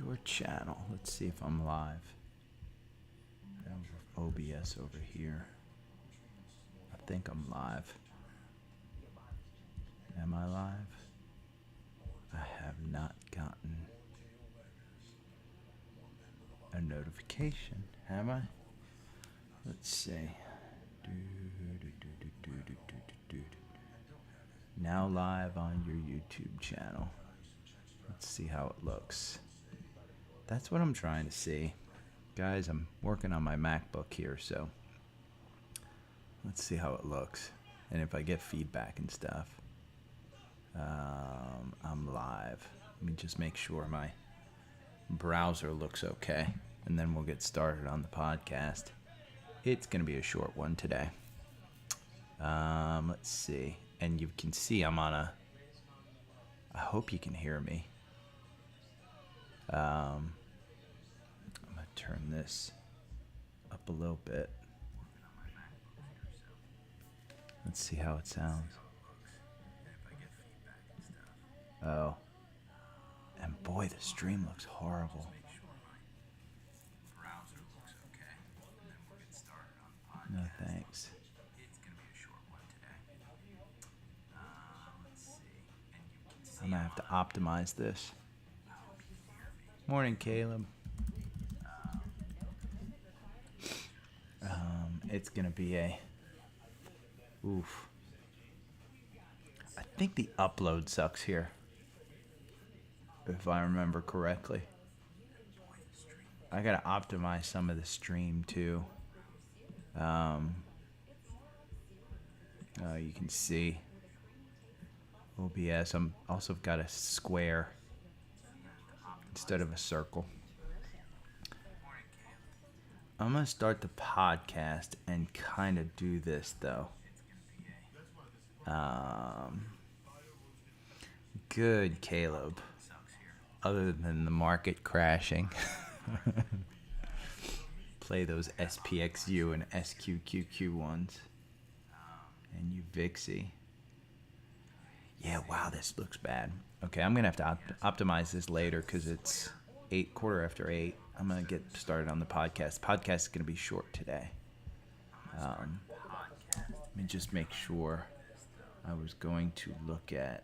your channel. Let's see if I'm live. I have OBS over here. I think I'm live. Am I live? I have not gotten a notification, have I? Let's see. Now live on your YouTube channel. Let's see how it looks. That's what I'm trying to see. Guys, I'm working on my MacBook here, so let's see how it looks. And if I get feedback and stuff. I'm live. Let me just make sure my browser looks okay, and then we'll get started on the podcast. It's going to be a short one today. Let's see. And you can see I'm on a... I hope you can hear me. I'm going to turn this up a little bit. Let's see how it sounds. Oh. And boy, the stream looks horrible. No thanks. I'm gonna have to optimize this. Morning, Caleb. It's gonna be a... Oof. I think the upload sucks here, if I remember correctly. I gotta optimize some of the stream too. You can see OBS. I'm also got a square instead of a circle. I'm gonna start the podcast and kind of do this though. Good, Caleb. Other than the market crashing. Play those SPXU and SQQQ ones. And you Vixie. Yeah, wow, this looks bad. Okay, I'm going to have to optimize this later because it's 8:15. I'm going to get started on the podcast. The podcast is going to be short today. Let me just make sure. I was going to look at...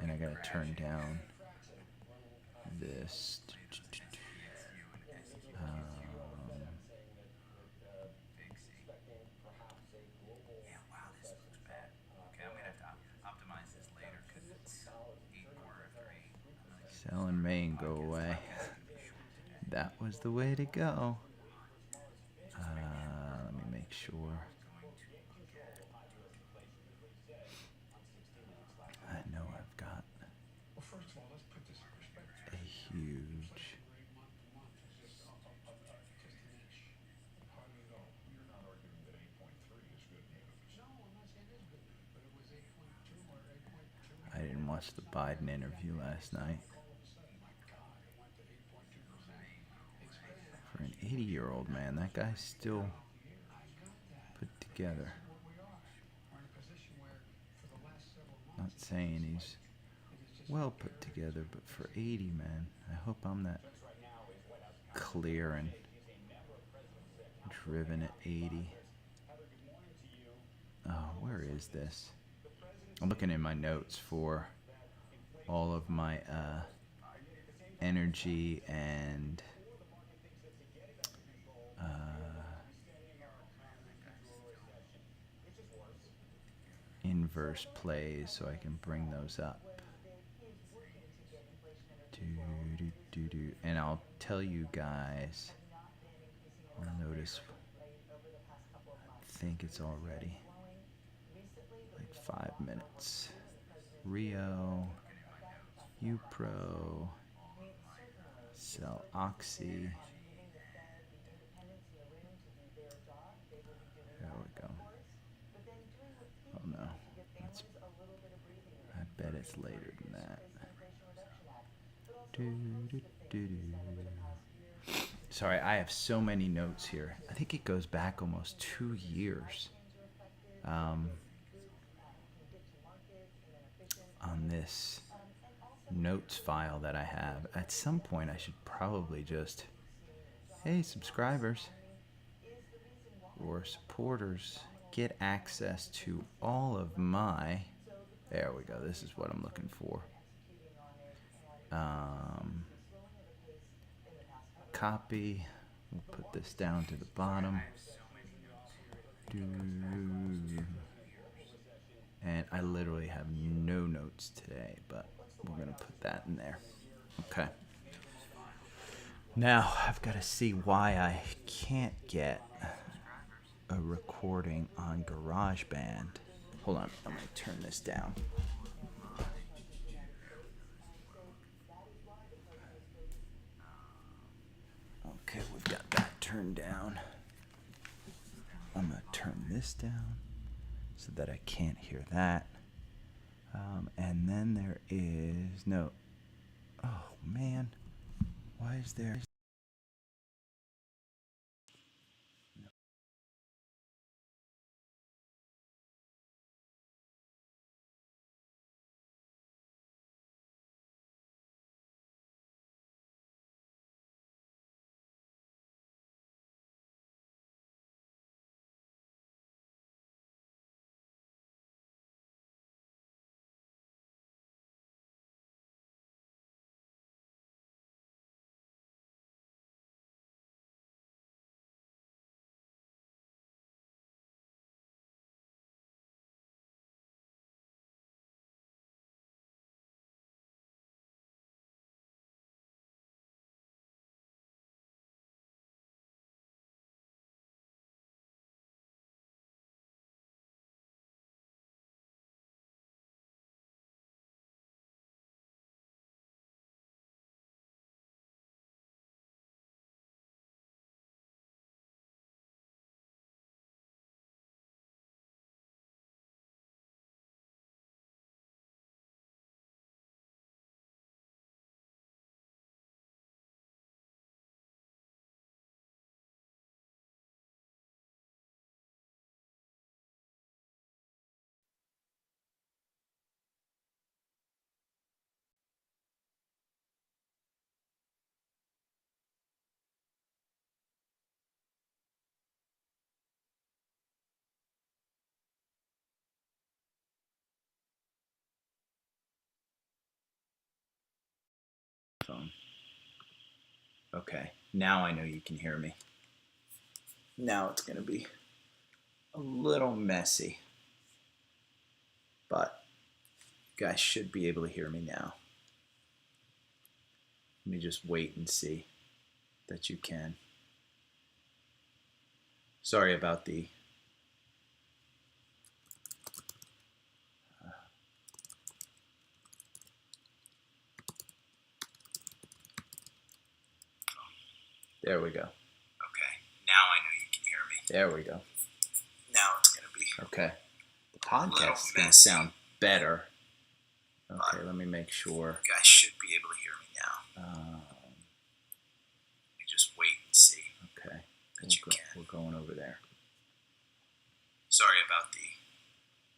and I got to turn down this... Sell in May and go away. That was the way to go. Let me make sure. I know I've got a huge... I didn't watch the Biden interview last night. For an 80-year-old man, that guy's still put together. Not saying he's well put together, but for 80, man, I hope I'm that clear and driven at 80. Oh, where is this? I'm looking in my notes for all of my energy and inverse plays so I can bring those up. And I'll tell you guys, I'll notice, I think it's already like 5 minutes. Rio, UPRO, Cell Oxy. There we go. Oh no, I bet it's later than that. Sorry, I have so many notes here. I think it goes back almost 2 years. on this notes file that I have. At some point, I should probably just, hey, subscribers or supporters, get access to all of my, there we go, this is what I'm looking for. Copy, we'll put this down to the bottom. And I literally have no notes today, but we're going to put that in there. Okay. Now, I've got to see why I can't get a recording on GarageBand. Hold on, I'm going to turn this down. Okay, we've got that turned down. I'm going to turn this down so that I can't hear that. And then there is no. Oh man, why is there? Phone. Okay, now I know you can hear me. Now it's going to be a little messy, but you guys should be able to hear me now. Let me just wait and see that you can. Sorry about the there we go. Okay, now I know you can hear me. There we go. Now it's going to be okay. The podcast is going to sound better. Okay, let me make sure. You guys should be able to hear me now. Let me just wait and see. Okay, we're going over there. Sorry about the.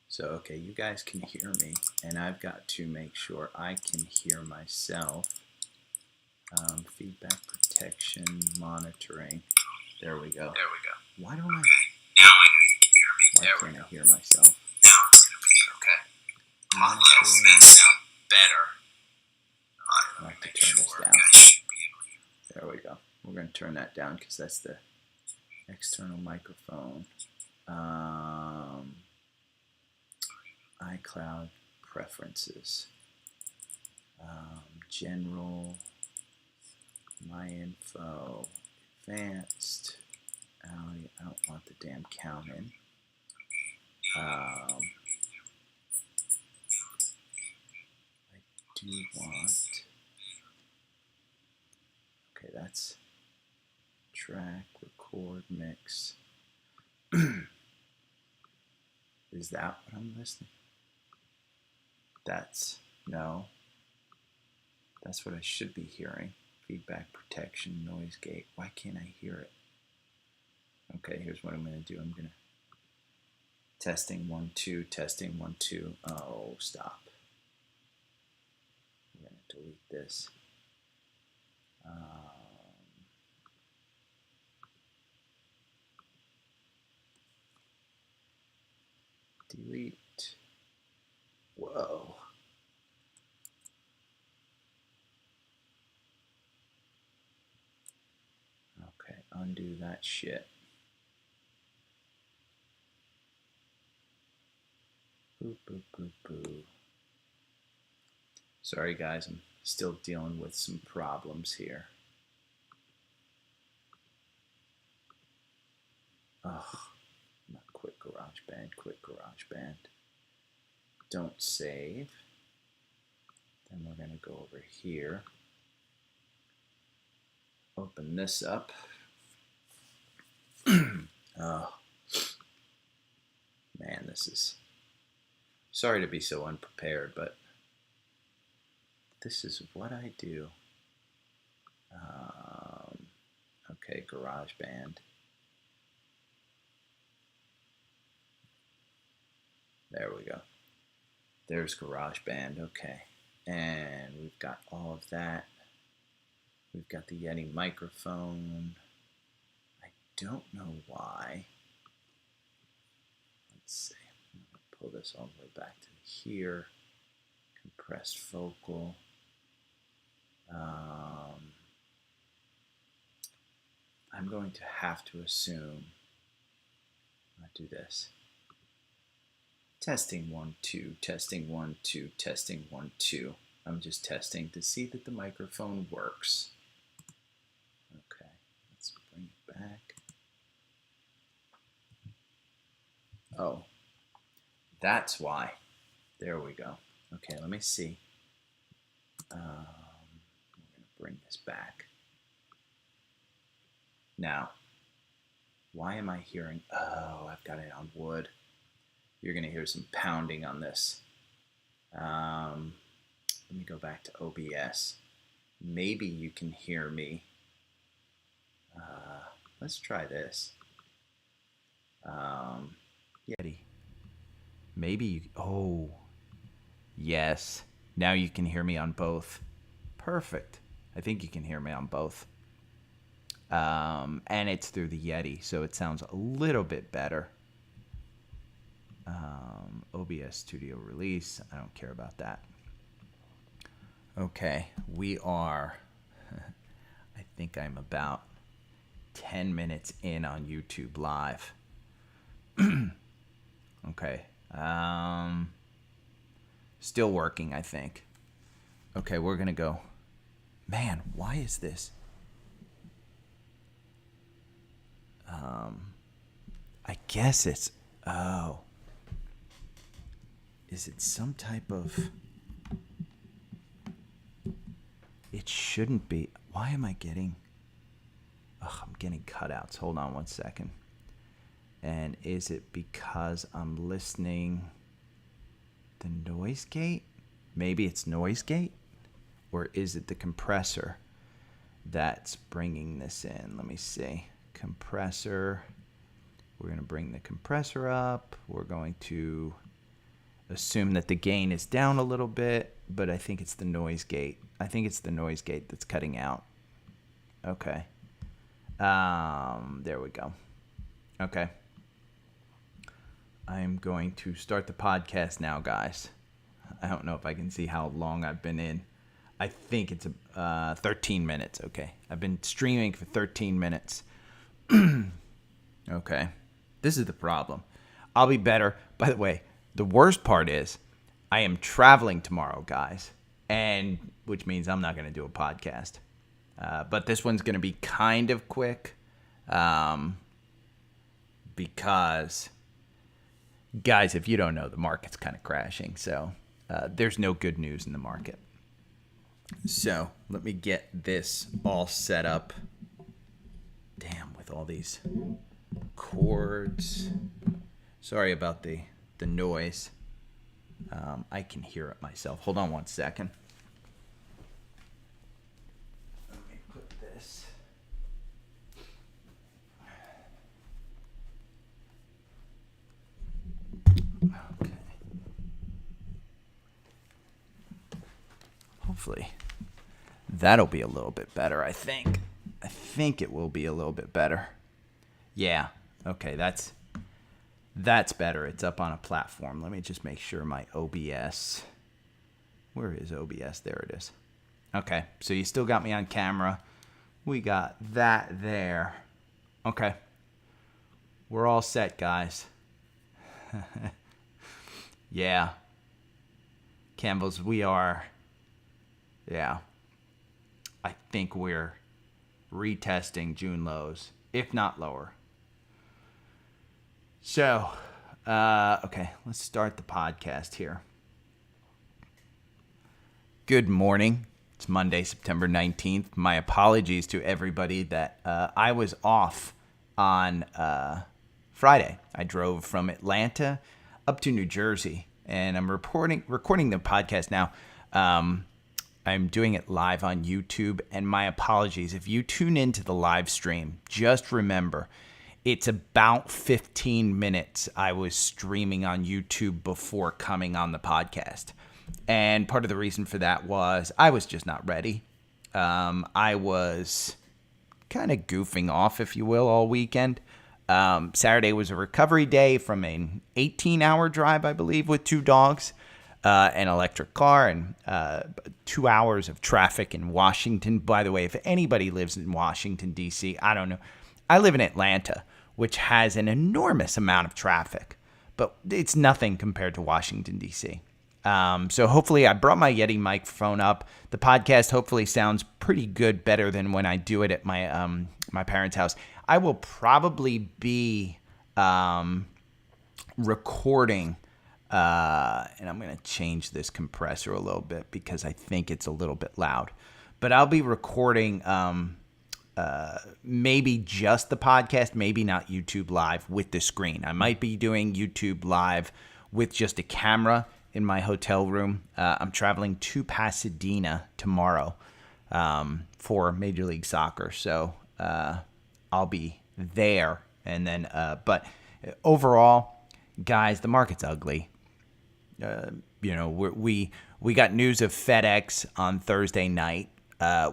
So, okay, you guys can hear me, and I've got to make sure I can hear myself. Feedback protection, monitoring. There we go. There we go. Why don't I? Now I know you can hear me. Why can't I hear myself? Now it's going to be okay. Podcast is going to sound better. Let me make sure I should be able to hear. There we go. We're going to turn that down because that's the external microphone. iCloud preferences. General. My info, advanced. I don't want the damn count in. I do want. Okay, that's track, record, mix. Is that what I'm listening? That's no. That's what I should be hearing. Feedback protection, noise gate. Why can't I hear it? Okay, here's what I'm going to do. I'm going to testing 1 2, testing 1 2. Oh, stop. delete this. Delete. Whoa. Okay, undo that shit. Boo, boo, boo, boo. Sorry guys, I'm still dealing with some problems here. Ugh, not quit GarageBand, quit GarageBand. Don't save. Then we're going to go over here. Open this up. Oh, man, this is... Sorry to be so unprepared, but this is what I do. Okay, GarageBand. There we go. There's GarageBand, okay. And we've got all of that. We've got the Yeti microphone. I don't know why. Let's see. I'm going to pull this all the way back to here. Compressed vocal. I'm going to have to assume. I'll do this. Testing 1 2, testing 1 2, testing 1 2. I'm just testing to see that the microphone works. Okay, let's bring it back. Oh, that's why. There we go. Okay, let me see. We're going to bring this back. Now, why am I hearing... Oh, I've got it on wood. You're going to hear some pounding on this. Let me go back to OBS. Maybe you can hear me. Let's try this. Yeti. Maybe you... Oh, yes. Now you can hear me on both. Perfect. I think you can hear me on both. And it's through the Yeti, so it sounds a little bit better. OBS Studio Release. I don't care about that. Okay, we are... I think I'm about 10 minutes in on YouTube Live. Okay. Still working, I think. Okay, we're going to go. Man, why is this? I guess it's... Oh. Is it some type of... It shouldn't be. Why am I getting... Ugh, I'm getting cutouts. Hold on one second. And is it because I'm listening the noise gate? Maybe it's noise gate? Or is it the compressor that's bringing this in? Let me see. Compressor. We're going to bring the compressor up. We're going to assume that the gain is down a little bit, but I think it's the noise gate. I think it's the noise gate that's cutting out. Okay. There we go. Okay. I'm going to start the podcast now, guys. I don't know if I can see how long I've been in. I think it's 13 minutes. Okay. I've been streaming for 13 minutes. Okay. This is the problem. I'll be better. By the way, the worst part is I am traveling tomorrow, guys, and which means I'm not going to do a podcast. But this one's going to be kind of quick because, guys, if you don't know, the market's kind of crashing. So there's no good news in the market. So let me get this all set up. Damn, with all these chords. Sorry about the noise. I can hear it myself. Hold on one second. Let me put this. Okay. Hopefully That'll be a little bit better, I think. I think it will be a little bit better. Yeah. Okay, that's better. It's up on a platform. Let me just make sure my OBS. Where is OBS? There it is. Okay, so you still got me on camera. We got that there. Okay. We're all set, guys. Yeah. Campbell's, we are. Yeah. I think we're retesting June lows, if not lower. So, okay, let's start the podcast here. Good morning. It's Monday, September 19th. My apologies to everybody that I was off on Friday. I drove from Atlanta up to New Jersey, and I'm recording the podcast now. I'm doing it live on YouTube, and my apologies. If you tune into the live stream, just remember, it's about 15 minutes I was streaming on YouTube before coming on the podcast. And part of the reason for that was I was just not ready. I was kind of goofing off, if you will, all weekend. Saturday was a recovery day from an 18-hour drive, I believe, with 2 dogs, an electric car, and 2 hours of traffic in Washington. By the way, if anybody lives in Washington, D.C., I don't know. I live in Atlanta, which has an enormous amount of traffic, but it's nothing compared to Washington, D.C. So hopefully I brought my Yeti microphone up. The podcast hopefully sounds pretty good, better than when I do it at my my parents' house. I will probably be recording, and I'm going to change this compressor a little bit because I think it's a little bit loud. But I'll be recording maybe just the podcast, maybe not YouTube Live with the screen. I might be doing YouTube Live with just a camera in my hotel room. I'm traveling to Pasadena tomorrow for Major League Soccer, so I'll be there. And then, but overall, guys, the market's ugly. We got news of FedEx on Thursday night,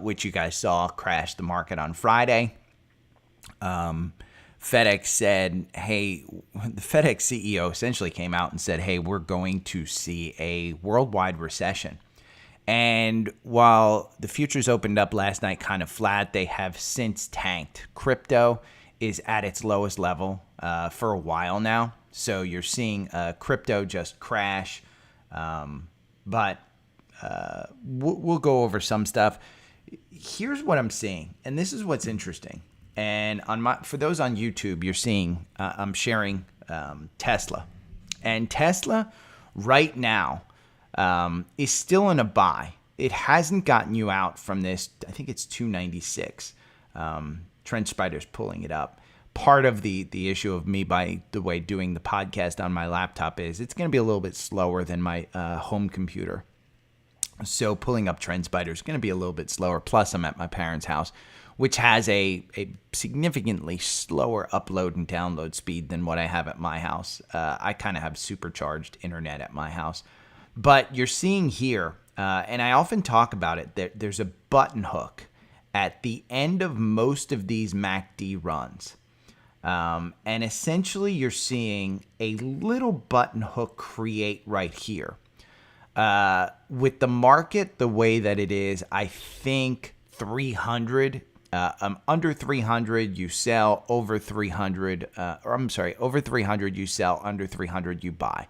which you guys saw crashed the market on Friday. FedEx said, hey, the FedEx CEO essentially came out and said, hey, we're going to see a worldwide recession. And while the futures opened up last night kind of flat, they have since tanked. Crypto is at its lowest level for a while now. So you're seeing crypto just crash. But we'll go over some stuff. Here's what I'm seeing, and this is what's interesting. And for those on YouTube, you're seeing I'm sharing Tesla, and Tesla right now is still in a buy. It hasn't gotten you out from this. I think it's 296. TrendSpider's pulling it up. Part of the issue of me, by the way, doing the podcast on my laptop is it's going to be a little bit slower than my home computer. So pulling up TrendSpider is going to be a little bit slower. Plus, I'm at my parents' house, which has a significantly slower upload and download speed than what I have at my house. I kind of have supercharged internet at my house. But you're seeing here, and I often talk about it, there's a button hook at the end of most of these MACD runs. And essentially you're seeing a little button hook create right here. With the market the way that it is, I think 300, under 300 you sell, over 300, over 300 you sell, under 300 you buy.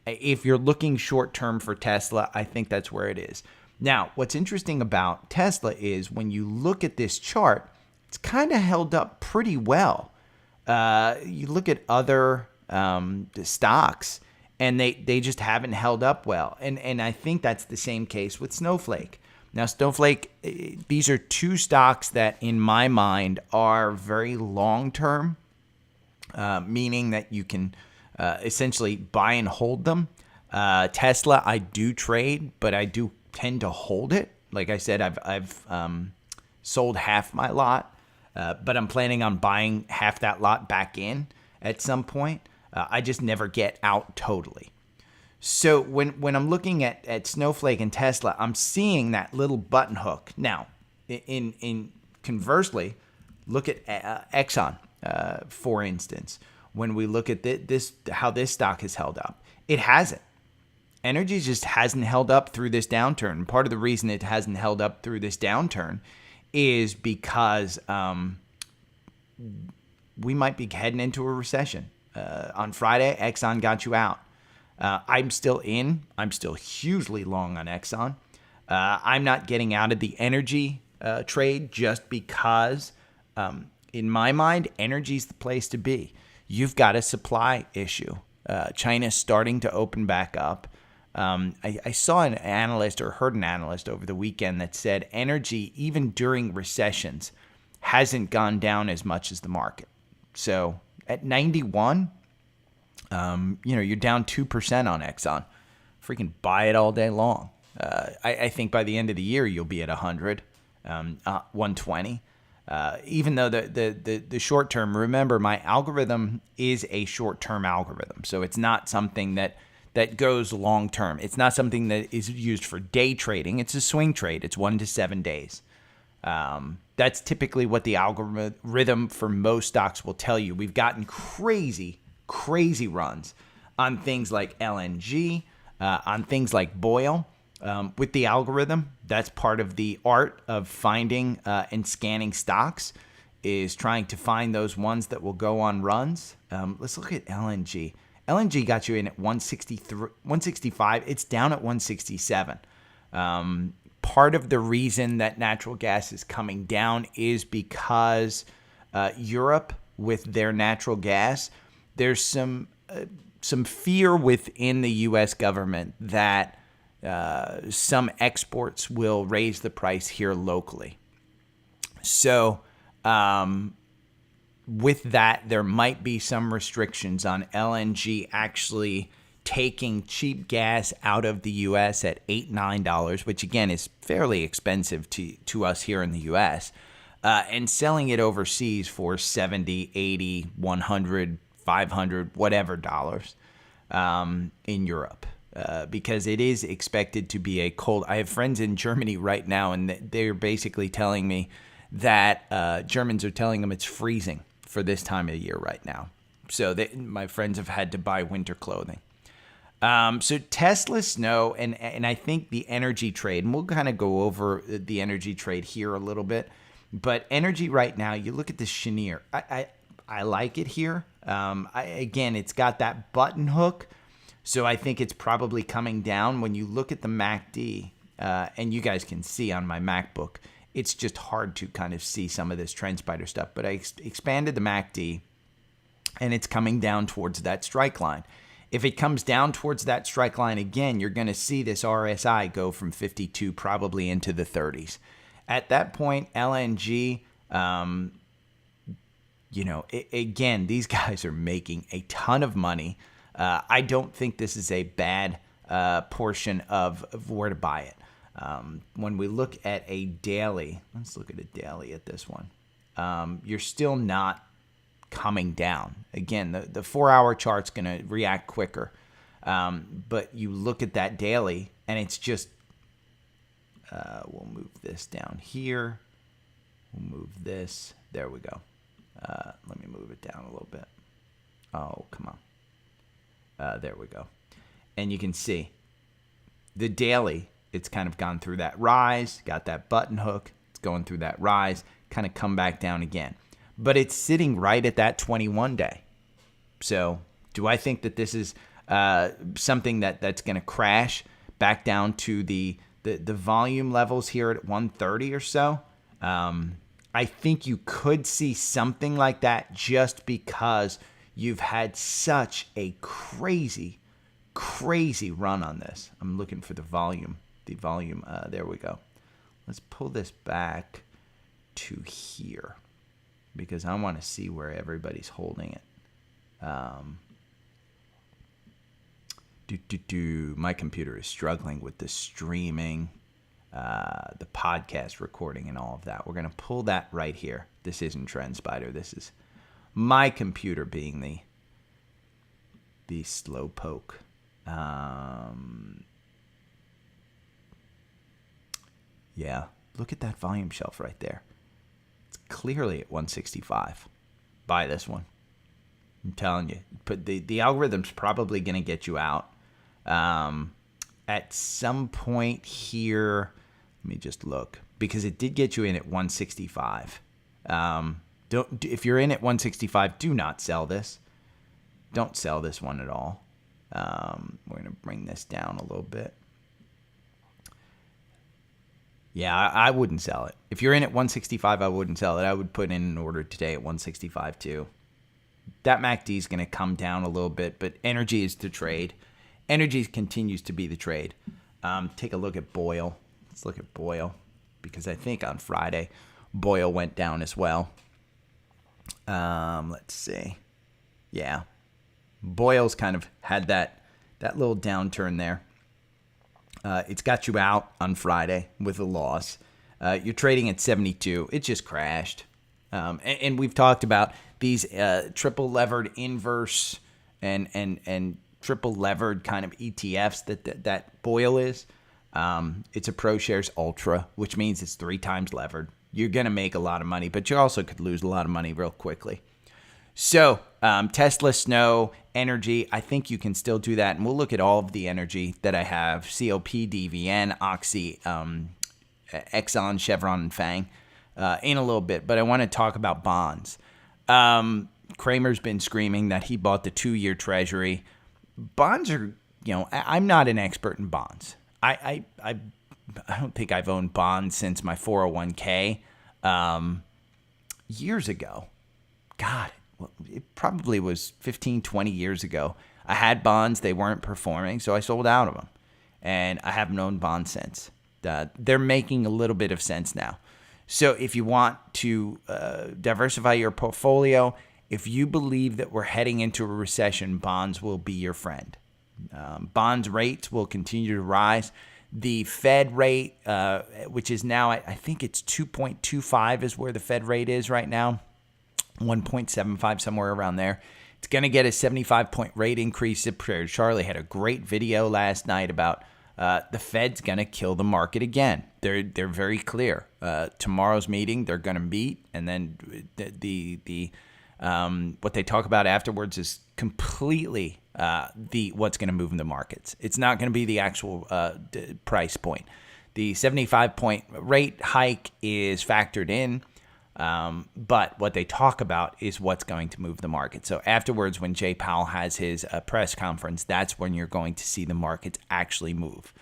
If you're looking short term for Tesla, I think that's where it is. Now, what's interesting about Tesla is when you look at this chart, it's kind of held up pretty well. You look at other stocks, and they just haven't held up well. And I think that's the same case with Snowflake. Now, Snowflake, these are two stocks that, in my mind, are very long-term, meaning that you can essentially buy and hold them. Tesla, I do trade, but I do tend to hold it. Like I said, I've sold half my lot, but I'm planning on buying half that lot back in at some point. I just never get out totally. So when I'm looking at Snowflake and Tesla, I'm seeing that little button hook. Now, In conversely, look at Exxon, for instance. When we look at this, how this stock has held up, it hasn't. Energy just hasn't held up through this downturn. Part of the reason it hasn't held up through this downturn is because we might be heading into a recession. On Friday, Exxon got you out. I'm still in. I'm still hugely long on Exxon. I'm not getting out of the energy trade just because, in my mind, energy is the place to be. You've got a supply issue. China's starting to open back up. I saw an analyst or heard an analyst over the weekend that said energy, even during recessions, hasn't gone down as much as the market. So at 91, you're down 2% on Exxon. Freaking buy it all day long. I think by the end of the year, you'll be at 100, 120. Even though the short term, remember, my algorithm is a short term algorithm. So it's not something that goes long term. It's not something that is used for day trading. It's a swing trade. It's 1 to 7 days. That's typically what the algorithm for most stocks will tell you. We've gotten crazy runs on things like LNG, on things like Boyle. With the algorithm, that's part of the art of finding and scanning stocks, is trying to find those ones that will go on runs. Let's look at LNG. LNG got you in at 163, 165. It's down at 167. Part of the reason that natural gas is coming down is because Europe, with their natural gas, there's some fear within the U.S. government that some exports will raise the price here locally. So with that, there might be some restrictions on LNG actually taking cheap gas out of the U.S. at $8, $9, which again is fairly expensive to us here in the U.S., and selling it overseas for 70, 80, 100, 500, whatever dollars in Europe. Because it is expected to be a cold. I have friends in Germany right now, and they're basically telling me that Germans are telling them it's freezing for this time of year right now. So my friends have had to buy winter clothing. So Tesla, Snow, and I think the energy trade, and we'll kind of go over the energy trade here a little bit. But energy right now, you look at the Cheniere. I like it here. Again, it's got that button hook. So I think it's probably coming down. When you look at the MACD, and you guys can see on my MacBook, it's just hard to kind of see some of this TrendSpider stuff. But I expanded the MACD, and it's coming down towards that strike line. If it comes down towards that strike line again, you're going to see this RSI go from 52 probably into the 30s. At that point, LNG, again, these guys are making a ton of money. I don't think this is a bad portion of where to buy it. When we look at a daily, let's look at a daily at this one. You're still not coming down. Again, the 4-hour chart's going to react quicker. But you look at that daily, and it's just, we'll move this down here. We'll move this. There we go. Let me move it down a little bit. Oh, come on. There we go. And you can see the daily, it's kind of gone through that rise, got that button hook. It's going through that rise, kind of come back down again. But it's sitting right at that 21 day. So do I think that this is something that's going to crash back down to the volume levels here at 130 or so? I think you could see something like that just because you've had such a crazy run on this. I'm looking for the volume. There we go. Let's pull this back to here because I want to see where everybody's holding it. My computer is struggling with the streaming, the podcast recording, and all of that. We're going to pull that right here. This isn't TrendSpider. This is my computer being the slow poke. Yeah, look at that volume shelf right there. It's clearly at 165. Buy this one. I'm telling you. But the algorithm's probably going to get you out. At some point here, let me just look, because it did get you in at 165. If you're in at 165, do not sell this. Don't sell this one at all. We're going to bring this down a little bit. Yeah, I wouldn't sell it. If you're in at 165, I wouldn't sell it. I would put in an order today at 165 too. That MACD is going to come down a little bit, but energy is the trade. Energy continues to be the trade. Take a look at Boyle. Let's look at Boyle, because I think on Friday, Boyle went down as well. Let's see. Yeah. Boyle's kind of had that little downturn there. It's got you out on Friday with a loss. You're trading at 72. It just crashed. And we've talked about these triple levered inverse and triple levered kind of ETFs that Boyle is. It's a ProShares Ultra, which means it's 3 times levered. You're going to make a lot of money, but you also could lose a lot of money real quickly. So Tesla, Snow, Energy, I think you can still do that. And we'll look at all of the energy that I have: COP, DVN, Oxy, Exxon, Chevron, and Fang in a little bit. But I want to talk about bonds. Kramer's been screaming that he bought the 2-year treasury. Bonds are, I'm not an expert in bonds. I don't think I've owned bonds since my 401k years ago. God, it probably was 15, 20 years ago. I had bonds. They weren't performing, so I sold out of them. And I haven't owned bonds since. They're making a little bit of sense now. So if you want to diversify your portfolio, if you believe that we're heading into a recession, bonds will be your friend. Bonds rates will continue to rise. The Fed rate, which is now, I think it's 2.25 is where the Fed rate is right now. 1.75, somewhere around there. It's going to get a 75-point rate increase. Charlie had a great video last night about the Fed's going to kill the market again. They're very clear. Tomorrow's meeting, they're going to meet, and then the what they talk about afterwards is completely what's going to move in the markets. It's not going to be the actual price point. The 75-point rate hike is factored in. But what they talk about is what's going to move the market. So afterwards, when Jay Powell has his press conference, that's when you're going to see the markets actually move.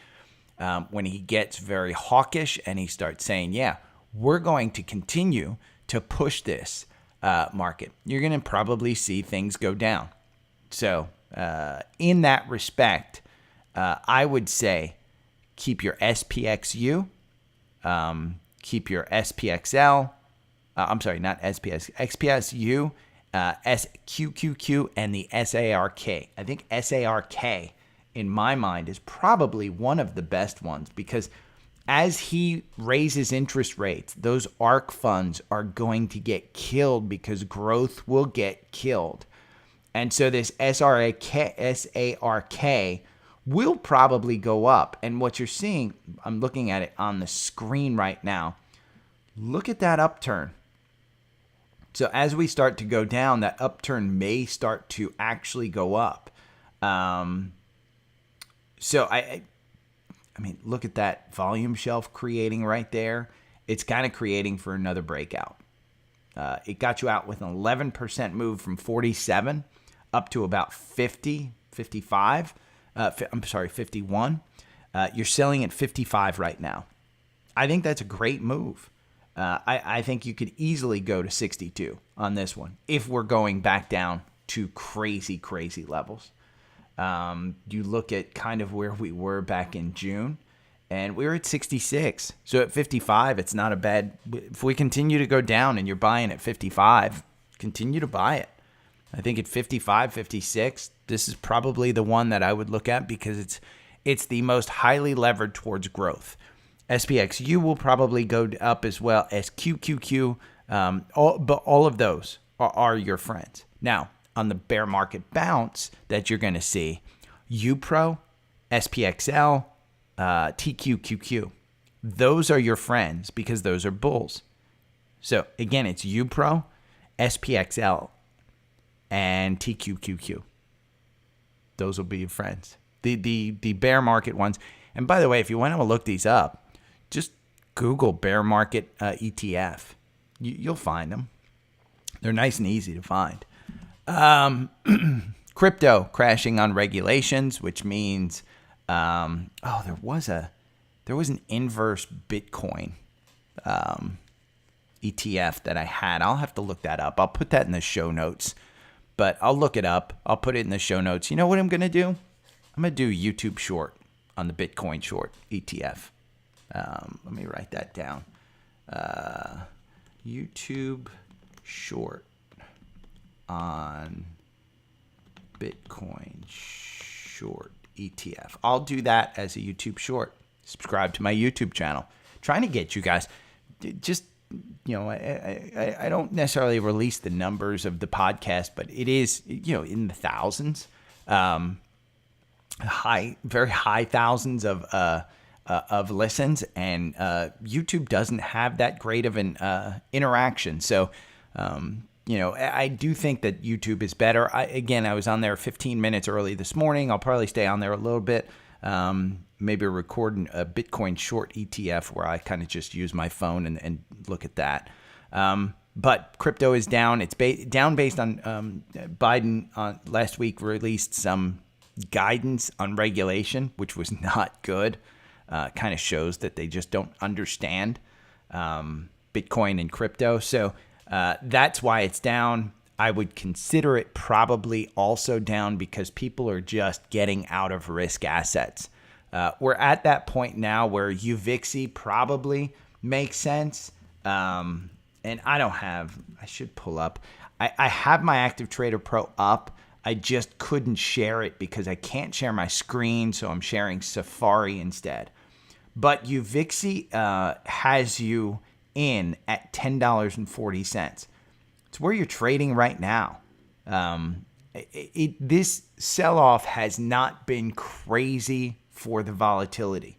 When he gets very hawkish and he starts saying, yeah, we're going to continue to push this market, you're going to probably see things go down. So in that respect, I would say keep your SPXU, keep your SPXL, I'm sorry, not SPS, XPSU, SQQQ, and the SARK. I think SARK, in my mind, is probably one of the best ones, because as he raises interest rates, those ARK funds are going to get killed because growth will get killed. And so this SARK will probably go up. And what you're seeing, I'm looking at it on the screen right now. Look at that upturn. So as we start to go down, that upturn may start to actually go up. So I mean, look at that volume shelf creating right there. It's kind of creating for another breakout. It got you out with an 11% move from 47 up to about 50, 55. 51. You're selling at 55 right now. I think that's a great move. I think you could easily go to 62 on this one if we're going back down to crazy, crazy levels. You look at kind of where we were back in June, and we were at 66. So at 55, it's not a bad. If we continue to go down and you're buying at 55, continue to buy it. I think at 55, 56, this is probably the one that I would look at because it's the most highly levered towards growth. SPXU will probably go up as well as QQQ, but all of those are your friends. Now, on the bear market bounce that you're going to see, UPRO, SPXL, TQQQ. those are your friends because those are bulls. So again, it's UPRO, SPXL, and TQQQ. Those will be your friends. The bear market ones. And by the way, if you want to look these up, just Google bear market ETF. You'll find them. They're nice and easy to find. Crypto crashing on regulations, which means there was an inverse Bitcoin ETF that I had. I'll have to look that up. I'll put that in the show notes. But I'll look it up. I'll put it in the show notes. You know what I'm going to do? I'm going to do YouTube short on the Bitcoin short ETF. Let me write that down. YouTube short on Bitcoin short ETF. I'll do that as a YouTube short. Subscribe to my YouTube channel. Trying to get you guys just, I don't necessarily release the numbers of the podcast, but it is, in the thousands, very high thousands of listens, and YouTube doesn't have that great of an interaction. So, I do think that YouTube is better. I was on there 15 minutes early this morning. I'll probably stay on there a little bit. Maybe record a Bitcoin short ETF where I kind of just use my phone and look at that. But crypto is down. It's down based on Biden last week released some guidance on regulation, which was not good. Kind of shows that they just don't understand Bitcoin and crypto. So that's why it's down. I would consider it probably also down because people are just getting out of risk assets. We're at that point now where UVXY probably makes sense. And I should pull up. I have my Active Trader Pro up. I just couldn't share it because I can't share my screen, so I'm sharing Safari instead. But UVXY has you in at $10.40. It's where you're trading right now. This sell-off has not been crazy for the volatility.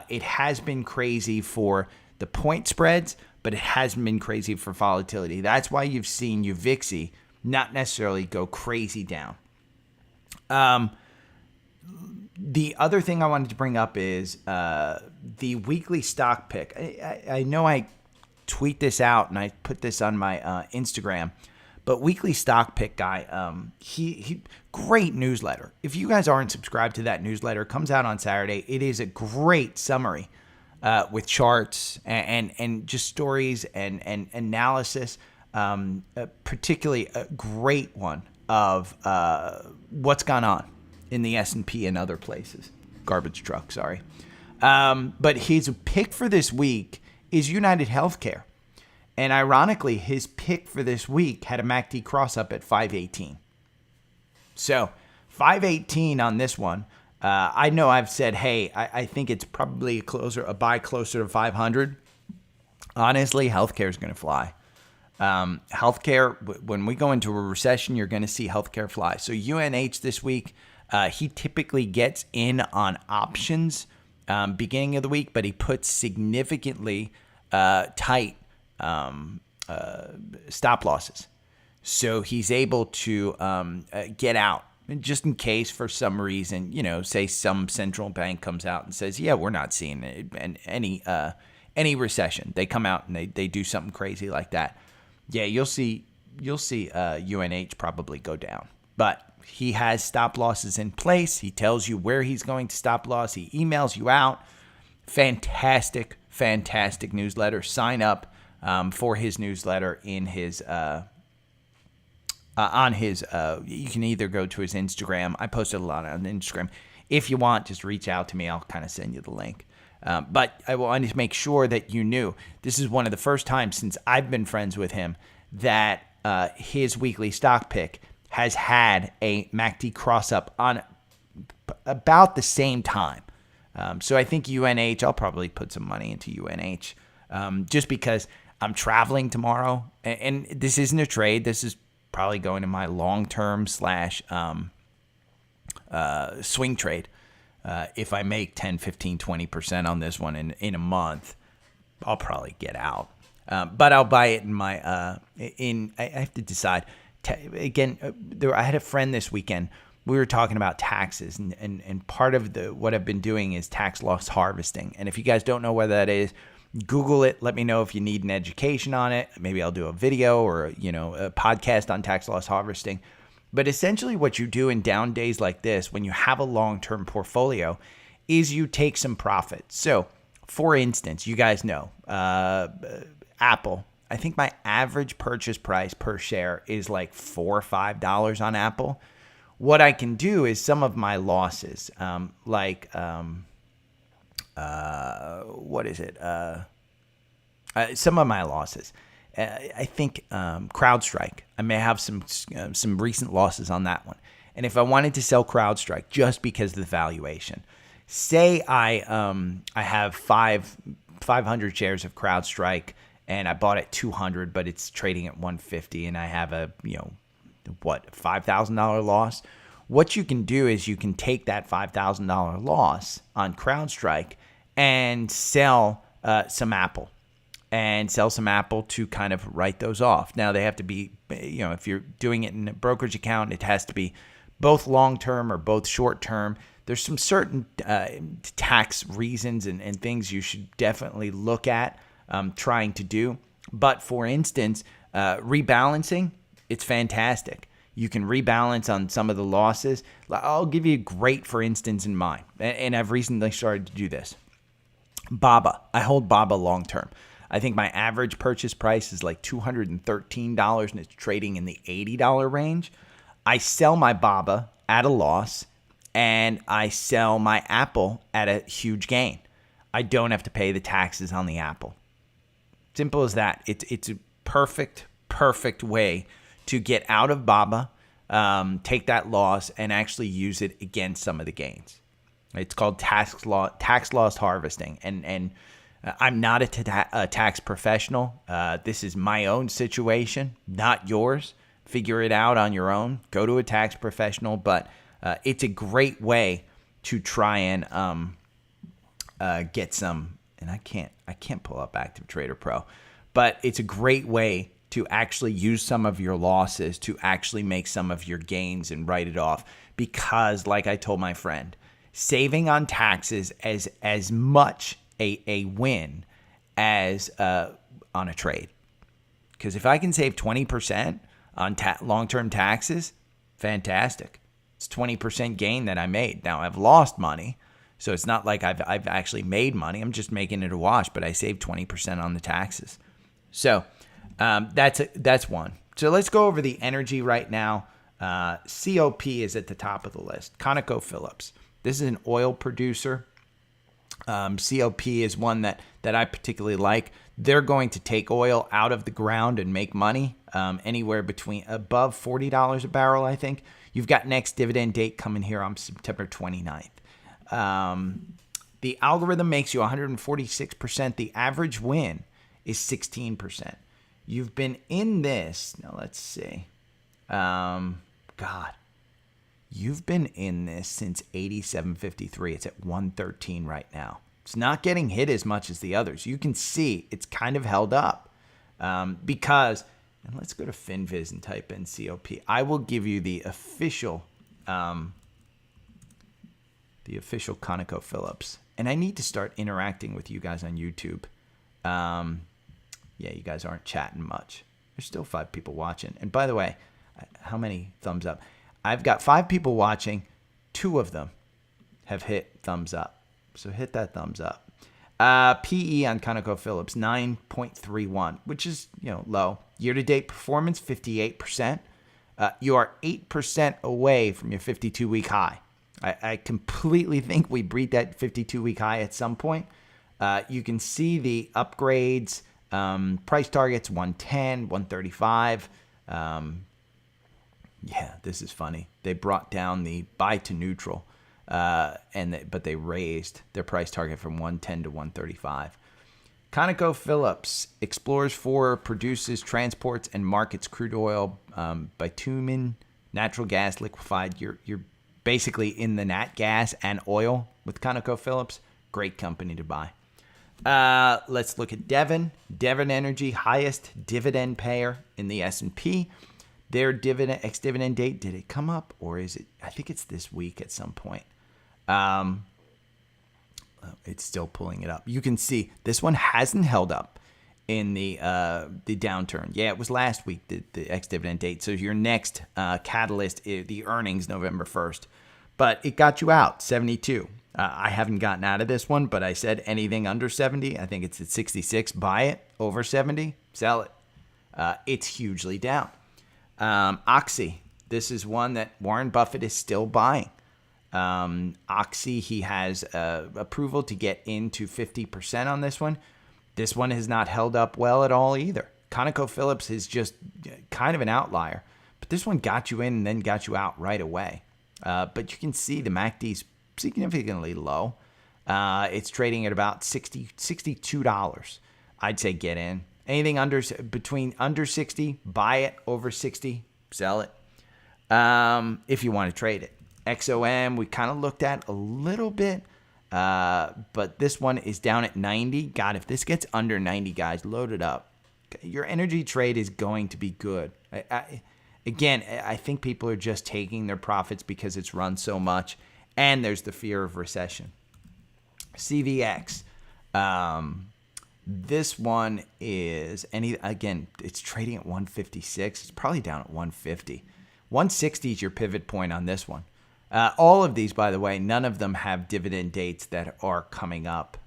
It has been crazy for the point spreads, but it hasn't been crazy for volatility. That's why you've seen UVXY not necessarily go crazy down. The other thing I wanted to bring up is the weekly stock pick. I know I tweet this out and I put this on my Instagram, but weekly stock pick guy, he great newsletter. If you guys aren't subscribed to that newsletter, it comes out on Saturday. It is a great summary with charts and just stories and analysis. Particularly a great one of what's gone on in the S&P and other places. Garbage truck, sorry. But his pick for this week is United Healthcare. And ironically, his pick for this week had a MACD cross up at 518. So 518 on this one. I know I've said, hey, I think it's probably a buy closer to 500. Honestly, healthcare is going to fly. Healthcare, when we go into a recession, you're going to see healthcare fly. So UNH this week, he typically gets in on options beginning of the week, but he puts significantly tight stop losses. So he's able to get out just in case for some reason, say some central bank comes out and says, yeah, we're not seeing any recession. They come out and they do something crazy like that. Yeah, you'll see UNH probably go down. But he has stop losses in place. He tells you where he's going to stop loss. He emails you out. Fantastic newsletter. Sign up for his newsletter in his you can either go to his Instagram. I posted a lot on Instagram. If you want, just reach out to me. I'll kind of send you the link. But I wanted to make sure that you knew this is one of the first times since I've been friends with him that his weekly stock pick has had a MACD cross up on about the same time. So I think UNH, I'll probably put some money into UNH just because I'm traveling tomorrow. And this isn't a trade. This is probably going to my long-term / swing trade. if I make 10, 15, 20% on this one in a month, I'll probably get out. But I'll buy it in my I have to decide. Again, I had a friend this weekend. We were talking about taxes, and part of what I've been doing is tax loss harvesting. And if you guys don't know what that is, Google it. Let me know if you need an education on it. Maybe I'll do a video or a podcast on tax loss harvesting. But essentially what you do in down days like this, when you have a long-term portfolio, is you take some profit. So, for instance, you guys know Apple. I think my average purchase price per share is like $4 or $5 on Apple. What I can do is some of my losses, what is it? Some of my losses. I think CrowdStrike. I may have some recent losses on that one. And if I wanted to sell CrowdStrike just because of the valuation, say I have 500 shares of CrowdStrike and I bought at 200, but it's trading at 150, and I have a $5,000 loss. What you can do is you can take that $5,000 loss on CrowdStrike and sell some Apple. And sell some Apple to kind of write those off. Now, they have to be, if you're doing it in a brokerage account, it has to be both long-term or both short-term. There's some certain tax reasons and things you should definitely look at trying to do. But for instance, rebalancing, it's fantastic. You can rebalance on some of the losses. I'll give you a great, for instance, in mind. And I've recently started to do this. BABA. I hold BABA long-term. I think my average purchase price is like $213, and it's trading in the $80 range. I sell my BABA at a loss, and I sell my Apple at a huge gain. I don't have to pay the taxes on the Apple. Simple as that. It's a perfect way to get out of BABA, take that loss, and actually use it against some of the gains. It's called tax loss harvesting, and I'm not a tax professional. This is my own situation, not yours. Figure it out on your own. Go to a tax professional, but it's a great way to try and get some. And I can't pull up Active Trader Pro, but it's a great way to actually use some of your losses to actually make some of your gains and write it off. Because, like I told my friend, saving on taxes is as much a win as on a trade. Because if I can save 20% on long-term taxes, fantastic. It's 20% gain that I made. Now, I've lost money, so it's not like I've actually made money. I'm just making it a wash, but I saved 20% on the taxes. So that's one. So let's go over the energy right now. COP is at the top of the list. ConocoPhillips. This is an oil producer. COP is one that I particularly like. They're going to take oil out of the ground and make money anywhere between above $40 a barrel, I think. You've got next dividend date coming here on September 29th. The algorithm makes you 146%. The average win is 16%. You've been in this. Now, let's see. You've been in this since 87.53. It's at 113 right now. It's not getting hit as much as the others. You can see it's kind of held up because, and let's go to FinViz and type in COP. I will give you the official ConocoPhillips. And I need to start interacting with you guys on YouTube. Yeah, you guys aren't chatting much. There's still 5 people watching. And by the way, how many thumbs up? I've got 5 people watching. 2 of them have hit thumbs up. So hit that thumbs up. PE on ConocoPhillips, 9.31, which is, low. Year-to-date performance, 58%. You are 8% away from your 52-week high. I completely think we beat that 52-week high at some point. You can see the upgrades. Price targets 110, 135. Yeah, this is funny. They brought down the buy to neutral, but they raised their price target from 110 to 135. ConocoPhillips explores for, produces, transports, and markets crude oil, bitumen, natural gas, liquefied. You're basically in the nat gas and oil with ConocoPhillips. Great company to buy. Let's look at Devon. Devon Energy, highest dividend payer in the S&P. Their ex-dividend date, did it come up, or is it? I think it's this week at some point. It's still pulling it up. You can see this one hasn't held up in the downturn. Yeah, it was last week, the ex-dividend date. So your next catalyst is the earnings November 1st. But it got you out, 72. I haven't gotten out of this one, but I said anything under 70. I think it's at 66. Buy it. Over 70, sell it. It's hugely down. Oxy. This is one that Warren Buffett is still buying. Oxy, he has approval to get into 50% on this one. This one has not held up well at all either. ConocoPhillips is just kind of an outlier. But this one got you in and then got you out right away. But you can see the MACD's significantly low. It's trading at about $62. I'd say get in. Anything under 60, buy it. Over 60, sell it. If you want to trade it. XOM, we kind of looked at a little bit. But this one is down at 90. God, if this gets under 90, guys, load it up. Your energy trade is going to be good. I think people are just taking their profits because it's run so much, and there's the fear of recession. CVX. This one is, it's trading at 156. It's probably down at 150. 160 is your pivot point on this one. All of these, by the way, none of them have dividend dates that are coming up.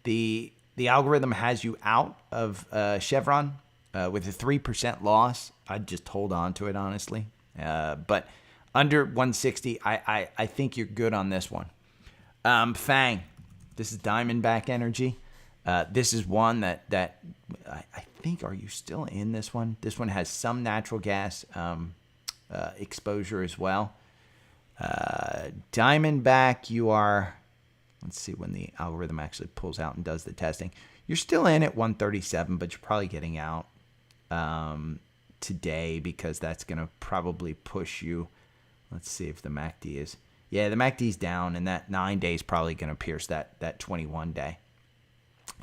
The algorithm has you out of Chevron with a 3% loss. I'd just hold on to it, honestly. But under 160, I think you're good on this one. FANG, this is Diamondback Energy. This is one that I think, are you still in this one? This one has some natural gas exposure as well. Diamondback, you are, let's see when the algorithm actually pulls out and does the testing. You're still in at 137, but you're probably getting out today because that's going to probably push you. Let's see if the MACD is. Yeah, the MACD is down, and that 9 day is probably going to pierce that 21 day.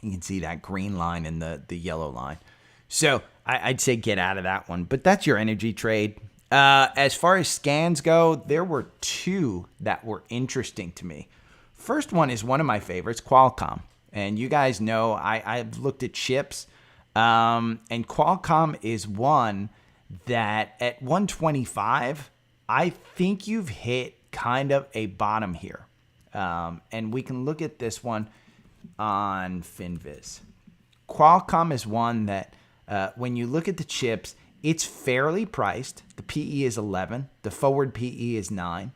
You can see that green line and the yellow line. So I'd say get out of that one. But that's your energy trade. As far as scans go, there were two that were interesting to me. First one is one of my favorites, Qualcomm. And you guys know I've looked at chips. And Qualcomm is one that at 125, I think you've hit kind of a bottom here. And we can look at this one on FinViz. Qualcomm is one that when you look at the chips, it's fairly priced. The PE is 11. The forward PE is 9.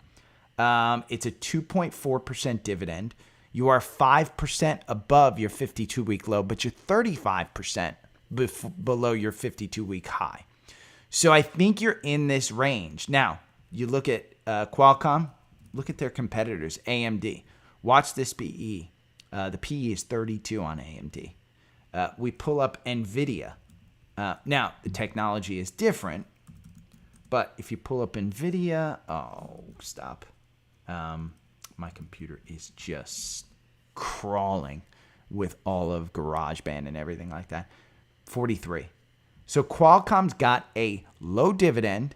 It's a 2.4% dividend. You are 5% above your 52-week low, but you're 35% below your 52-week high. So I think you're in this range. Now, you look at Qualcomm, look at their competitors, AMD. Watch this PE. The PE is 32 on AMD. We pull up NVIDIA. Now, the technology is different, but if you pull up NVIDIA, stop. My computer is just crawling with all of GarageBand and everything like that. 43. So Qualcomm's got a low dividend.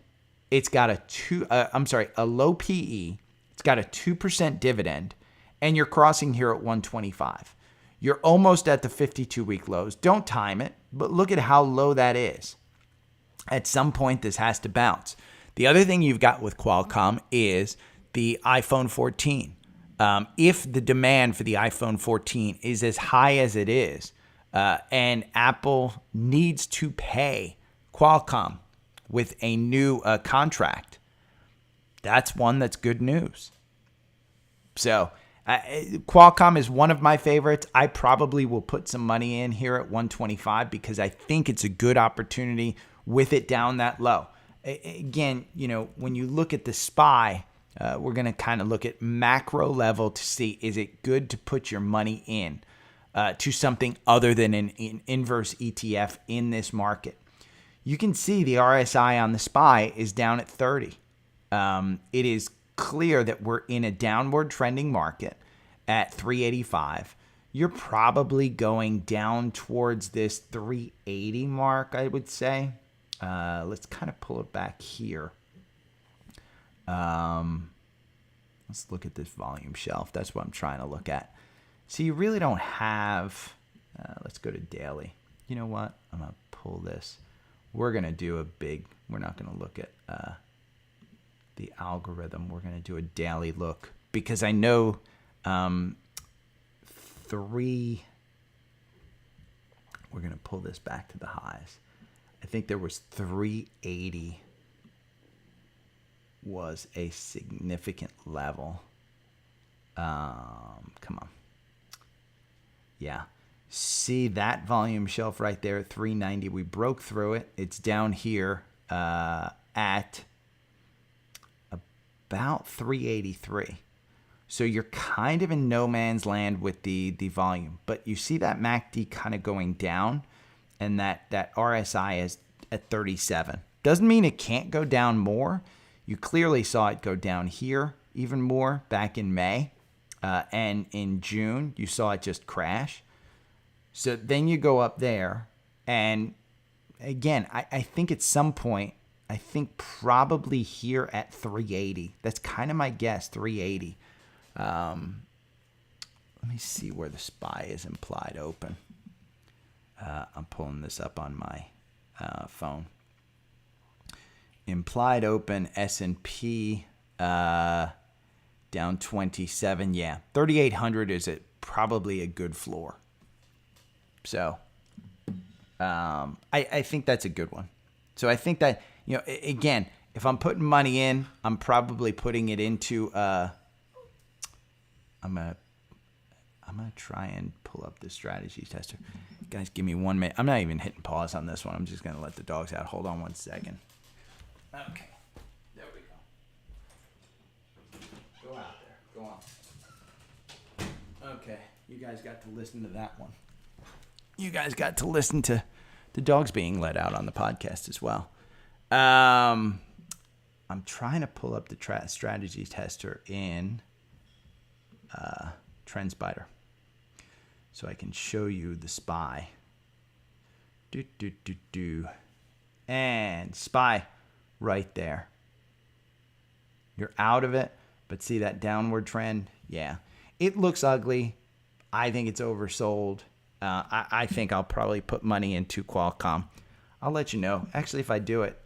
It's got a low PE. It's got a 2% dividend, and you're crossing here at 125. You're almost at the 52-week lows. Don't time it, but look at how low that is. At some point, this has to bounce. The other thing you've got with Qualcomm is the iPhone 14. If the demand for the iPhone 14 is as high as it is, and Apple needs to pay Qualcomm with a new contract, that's one that's good news. So Qualcomm is one of my favorites. I probably will put some money in here at 125 because I think it's a good opportunity with it down that low. Again, when you look at the SPY, we're going to kind of look at macro level to see, is it good to put your money in to something other than an inverse ETF in this market? You can see the RSI on the SPY is down at 30. it is clear that we're in a downward trending market at 385. You're probably going down towards this 380 mark, I would say. Let's kind of pull it back here. Let's look at this volume shelf. That's what I'm trying to look at. So you really don't have, let's go to daily. You know what? I'm going to pull this. We're going to do a big, we're not going to look at the algorithm. We're going to do a daily look because I know we're going to pull this back to the highs. I think there was 380 was a significant level. Come on. Yeah. See that volume shelf right there at 390. We broke through it. It's down here at about 383. So you're kind of in no man's land with the volume. But you see that MACD kind of going down and that RSI is at 37. Doesn't mean it can't go down more. You clearly saw it go down here even more back in May. And in June, you saw it just crash. So then you go up there. And again, I think at some point, I think probably here at 380. That's kind of my guess, 380. Let me see where the SPY is implied open. I'm pulling this up on my phone. Implied open S&P down 27. Yeah, 3,800 is probably a good floor. So I think that's a good one. So I think that, you know, again, if I'm putting money in, I'm probably putting it into I'm gonna try and pull up the strategy tester. Guys, give me 1 minute. I'm not even hitting pause on this one. I'm just gonna let the dogs out. Hold on 1 second. Okay, there we go. Go out there. Go on. Okay, you guys got to listen to that one. You guys got to listen to the dogs being let out on the podcast as well. I'm trying to pull up the strategy tester in TrendSpider so I can show you the SPY. And SPY right there. You're out of it, but see that downward trend? Yeah. It looks ugly. I think it's oversold. I think I'll probably put money into Qualcomm. I'll let you know. Actually, if I do it,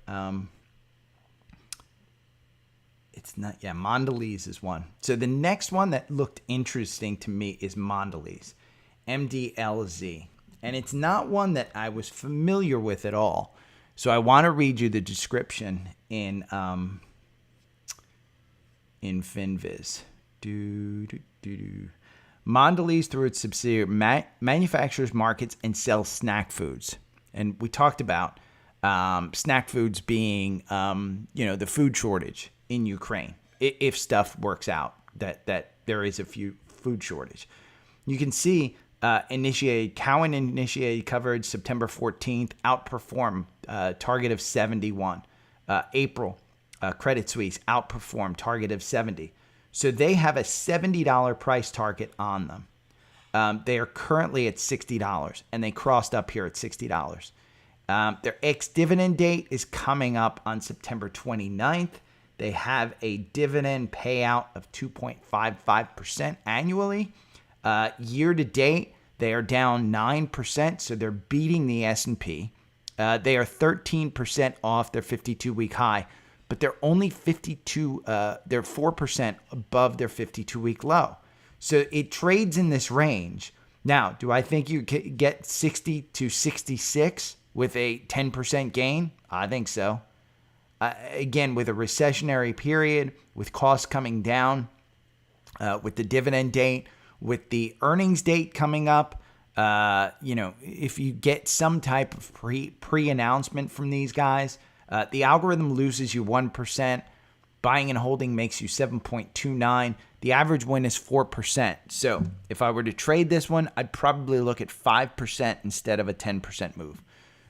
it's not. Yeah, Mondelez is one. So the next one that looked interesting to me is Mondelez, MDLZ. And it's not one that I was familiar with at all. So I want to read you the description in FinViz. Mondelez, through its subsidiary, manufactures, markets, and sells snack foods. And we talked about snack foods being, the food shortage in Ukraine. If stuff works out, that there is a food shortage. You can see Cowen initiated coverage September 14th, outperformed target of 71. April, Credit Suisse outperformed target of 70. So they have a $70 price target on them. They are currently at $60, and they crossed up here at $60. Their ex-dividend date is coming up on September 29th. They have a dividend payout of 2.55% annually. Year to date, they are down 9%, so they're beating the S&P. They are 13% off their 52-week high, but they're only they're 4% above their 52-week low. So it trades in this range. Now, do I think you can get 60 to 66 with a 10% gain? I think so. Again, with a recessionary period, with costs coming down, with the dividend date, with the earnings date coming up, if you get some type of pre-announcement from these guys, the algorithm loses you 1%. Buying and holding makes you 7.29. The average win is 4%. So if I were to trade this one, I'd probably look at 5% instead of a 10% move.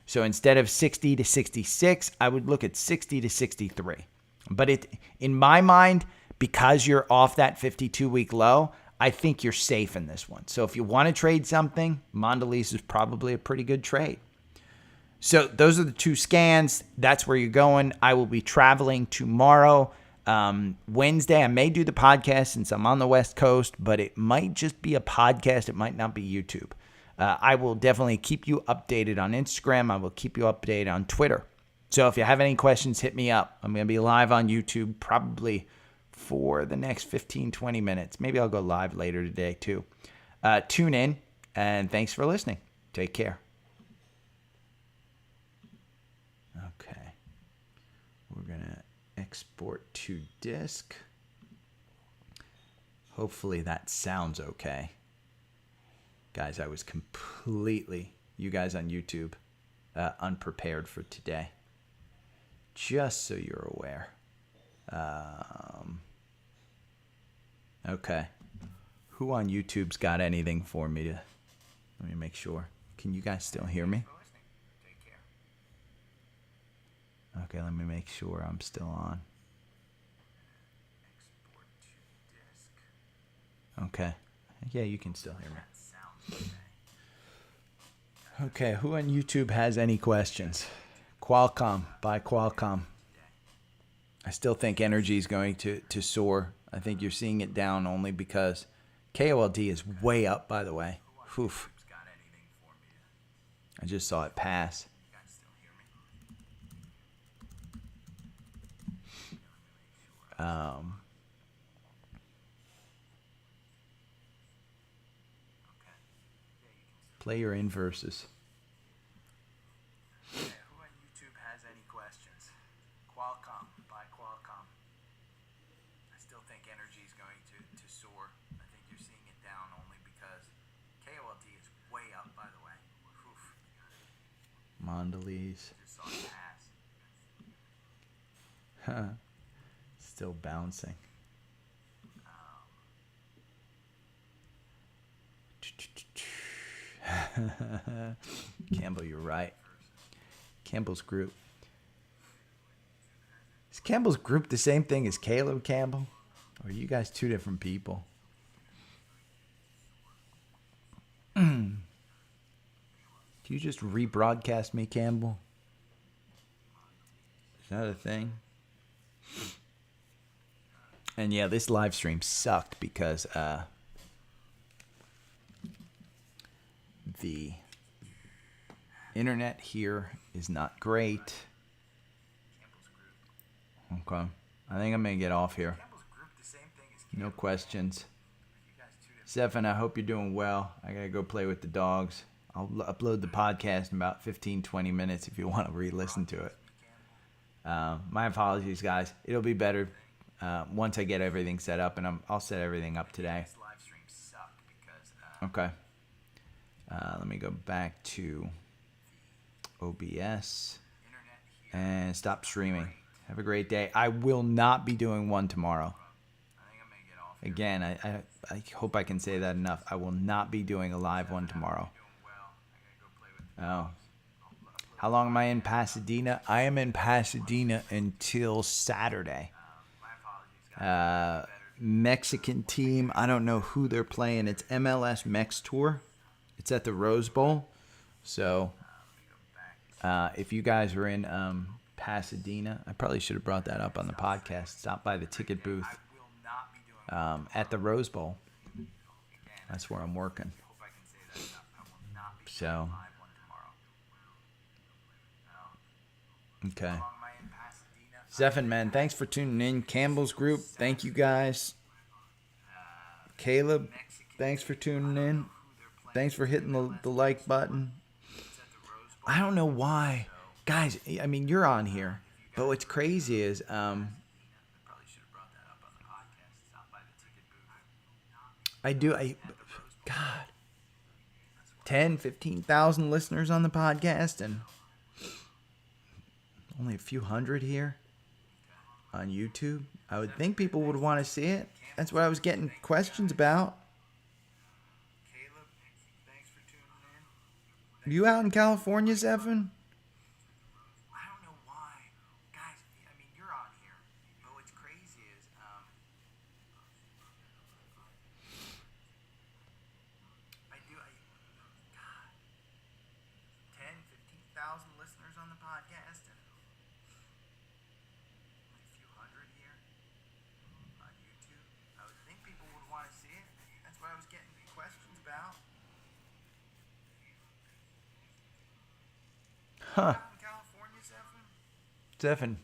So instead of 60 to 66, I would look at 60 to 63. But in my mind, because you're off that 52-week low, I think you're safe in this one. So if you want to trade something, Mondelez is probably a pretty good trade. So those are the two scans. That's where you're going. I will be traveling tomorrow. Wednesday, I may do the podcast since I'm on the West Coast, but it might just be a podcast. It might not be YouTube. I will definitely keep you updated on Instagram. I will keep you updated on Twitter. So if you have any questions, hit me up. I'm going to be live on YouTube probably for the next 15, 20 minutes. Maybe I'll go live later today too. Tune in, and thanks for listening. Take care. Okay. We're going to export to disk. Hopefully that sounds okay. Guys, I was completely, you guys on YouTube, unprepared for today. Just so you're aware. Okay. Who on YouTube's got anything for me to... Let me make sure. Can you guys still hear me? Okay, let me make sure I'm still on. Okay. Yeah, you can still hear me. Okay, who on YouTube has any questions? Qualcomm, buy Qualcomm. I still think energy is going to soar. I think you're seeing it down only because KOLD is way up, by the way. Oof. I just saw it pass. Play your inverses. Who on YouTube has any questions? Qualcomm, buy Qualcomm. I still think energy is going to soar. I think you're seeing it down only because KOLD is way up, by the way. Oof. Mondelez. Just saw it pass. Still bouncing. Campbell, you're right. Campbell's group. Is Campbell's group the same thing as Caleb Campbell? Or are you guys two different people? Do you just rebroadcast me, Campbell? Is that a thing? And yeah, this live stream sucked because the internet here is not great. Okay. I think I'm going to get off here. No questions. Stefan, I hope you're doing well. I got to go play with the dogs. I'll upload the podcast in about 15, 20 minutes if you want to re-listen to it. My apologies, guys. It'll be better once I get everything set up, and I'll set everything up today. Okay. Let me go back to OBS and stop streaming. Have a great day. I will not be doing one tomorrow. Again, I hope I can say that enough. I will not be doing a live one tomorrow. Oh. How long am I in Pasadena? I am in Pasadena until Saturday. Mexican team. I don't know who they're playing. It's MLS Mex Tour. It's at the Rose Bowl. So if you guys are in Pasadena, I probably should have brought that up on the podcast. Stop by the ticket booth at the Rose Bowl. That's where I'm working. So, okay. Zephan, man, thanks for tuning in. Campbell's group, thank you guys. Caleb, thanks for tuning in. Thanks for hitting the like button. I don't know why. Guys, I mean, you're on here. But what's crazy is, God, 10, 15,000 listeners on the podcast and only a few hundred here on YouTube. I would think people would want to see it. That's what I was getting questions about. You out in California, Zephan? I don't know why. Guys, I mean, you're on here. Huh. Stephen,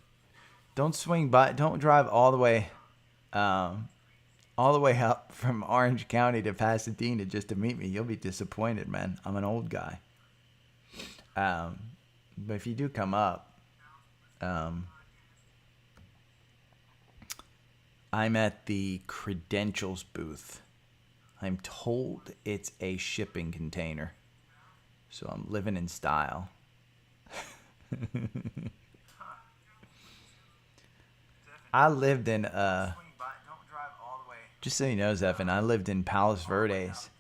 don't swing by. Don't drive all the way up from Orange County to Pasadena just to meet me. You'll be disappointed, man. I'm an old guy. But if you do come up, I'm at the credentials booth. I'm told it's a shipping container. So I'm living in style. I lived in just so you know, Zephin, I lived in Palos Verdes.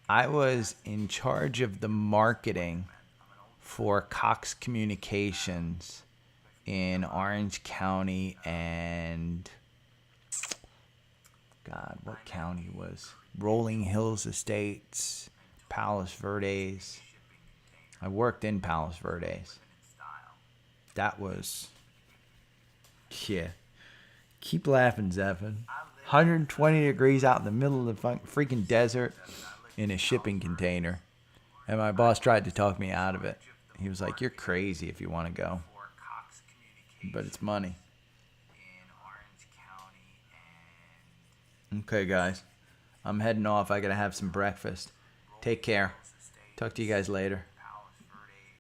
I was in charge of the marketing for Cox Communications in Orange County and God, what county was Rolling Hills Estates, Palos Verdes. I worked in Palos Verdes. That was, yeah. Keep laughing, Zephin. 120 degrees out in the middle of the freaking desert in a shipping container. And my boss tried to talk me out of it. He was like, you're crazy if you want to go. But it's money. Okay, guys. I'm heading off. I got to have some breakfast. Take care. Talk to you guys later.